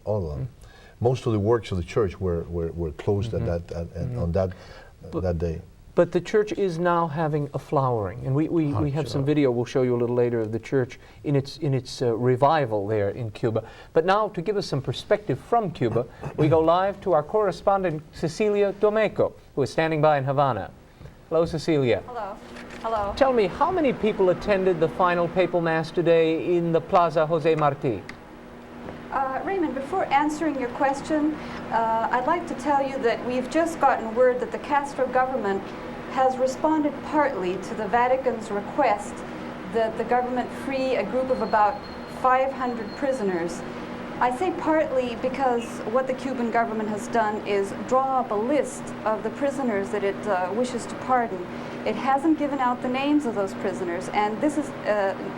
all of them. Most of the works of the church were closed at on that day. But the church is now having a flowering, and we have some video we'll show you a little later of the church in its revival there in Cuba. But now, to give us some perspective from Cuba, we go live to our correspondent Cecilia Domeyko, who is standing by in Havana. Hello, Cecilia. Hello. Hello. Tell me, how many people attended the final papal mass today in the Plaza Jose Marti? Raymond, before answering your question, I'd like to tell you that we've just gotten word that the Castro government has responded partly to the Vatican's request that the government free a group of about 500 prisoners. I say partly because what the Cuban government has done is draw up a list of the prisoners that it wishes to pardon. It hasn't given out the names of those prisoners, and this is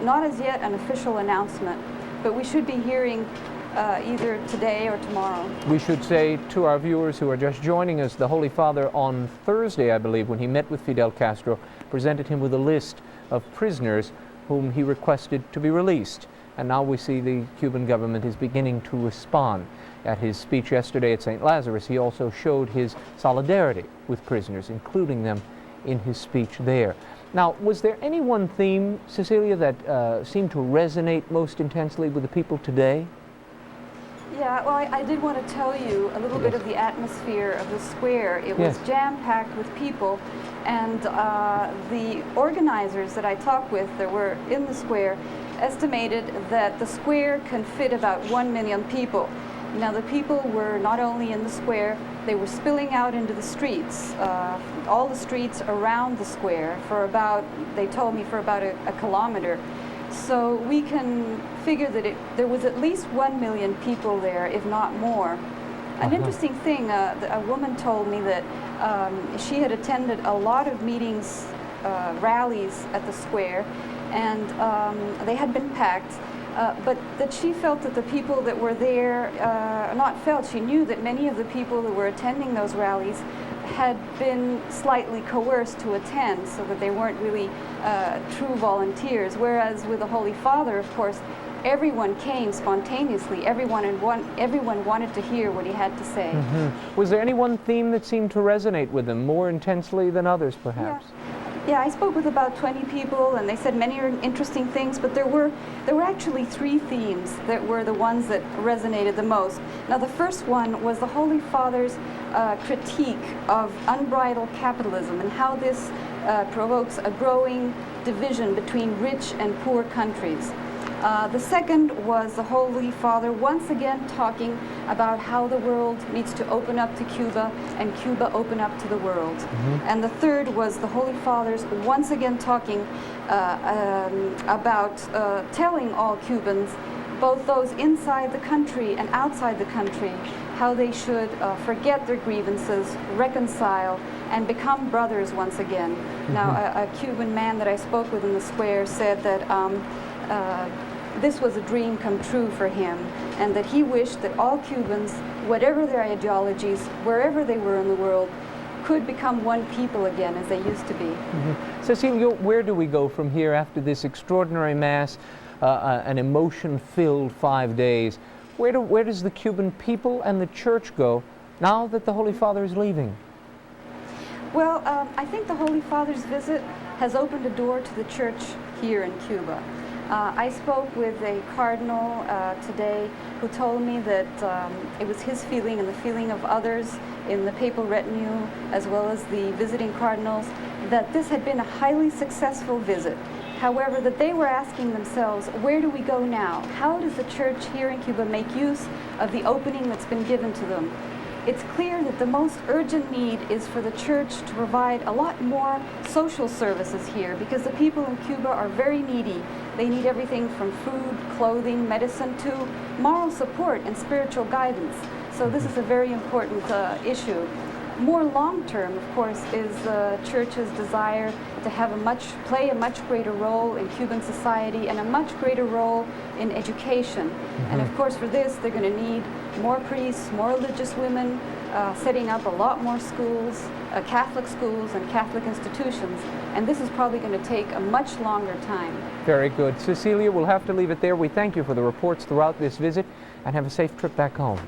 not as yet an official announcement, but we should be hearing either today or tomorrow. We should say to our viewers who are just joining us, the Holy Father on Thursday, I believe, when he met with Fidel Castro, presented him with a list of prisoners whom he requested to be released. And now we see the Cuban government is beginning to respond. At his speech yesterday at St. Lazarus, he also showed his solidarity with prisoners, including them in his speech there. Now, was there any one theme, Cecilia, that seemed to resonate most intensely with the people today? Yeah, well, I did want to tell you a little bit of the atmosphere of the square. It was jam-packed with people, and the organizers that I talked with that were in the square estimated that the square can fit about 1 million people. Now, the people were not only in the square, they were spilling out into the streets, all the streets around the square for about, they told me, for about a kilometer. So we can figure that there was at least 1 million people there, if not more. An interesting thing, a woman told me that she had attended a lot of meetings, rallies at the square, and they had been packed, but that she felt that the people that were there, she knew that many of the people that were attending those rallies had been slightly coerced to attend, so that they weren't really true volunteers, whereas with the Holy Father, of course, everyone came spontaneously. Everyone wanted to hear what he had to say. Was there any one theme that seemed to resonate with them more intensely than others, perhaps? Yeah, I spoke with about 20 people, and they said many interesting things, but there were actually 3 themes that were the ones that resonated the most. Now, the first one was the Holy Father's critique of unbridled capitalism and how this provokes a growing division between rich and poor countries. The second was the Holy Father once again talking about how the world needs to open up to Cuba and Cuba open up to the world. And the third was the Holy Father's once again talking about telling all Cubans, both those inside the country and outside the country, how they should forget their grievances, reconcile, and become brothers once again. Now, a Cuban man that I spoke with in the square said that this was a dream come true for him, and that he wished that all Cubans, whatever their ideologies, wherever they were in the world, could become one people again as they used to be. Cecilia, where do we go from here after this extraordinary Mass, an emotion-filled 5 days? Where does the Cuban people and the Church go now that the Holy Father is leaving? Well, I think the Holy Father's visit has opened a door to the Church here in Cuba. I spoke with a cardinal today who told me that it was his feeling and the feeling of others in the papal retinue, as well as the visiting cardinals, that this had been a highly successful visit. However, that they were asking themselves, where do we go now? How does the Church here in Cuba make use of the opening that's been given to them? It's clear that the most urgent need is for the Church to provide a lot more social services here, because the people in Cuba are very needy. They need everything from food, clothing, medicine, to moral support and spiritual guidance. So this is a very important issue. More long-term, of course, is the Church's desire to have play a much greater role in Cuban society and a much greater role in education. And of course, for this, they're going to need more priests, more religious women, setting up a lot more schools, Catholic schools and Catholic institutions. And this is probably going to take a much longer time. Very good. Cecilia, we'll have to leave it there. We thank you for the reports throughout this visit, and have a safe trip back home.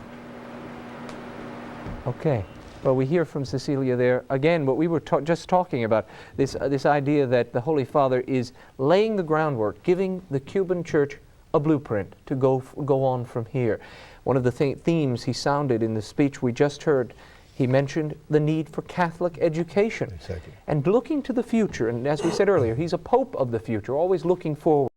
Okay. Well, we hear from Cecilia there again what we were just talking about, this idea that the Holy Father is laying the groundwork, giving the Cuban church a blueprint to go on from here. One of the themes he sounded in the speech we just heard, he mentioned the need for Catholic education. Exactly. And looking to the future, and as we said earlier, he's a pope of the future, always looking forward.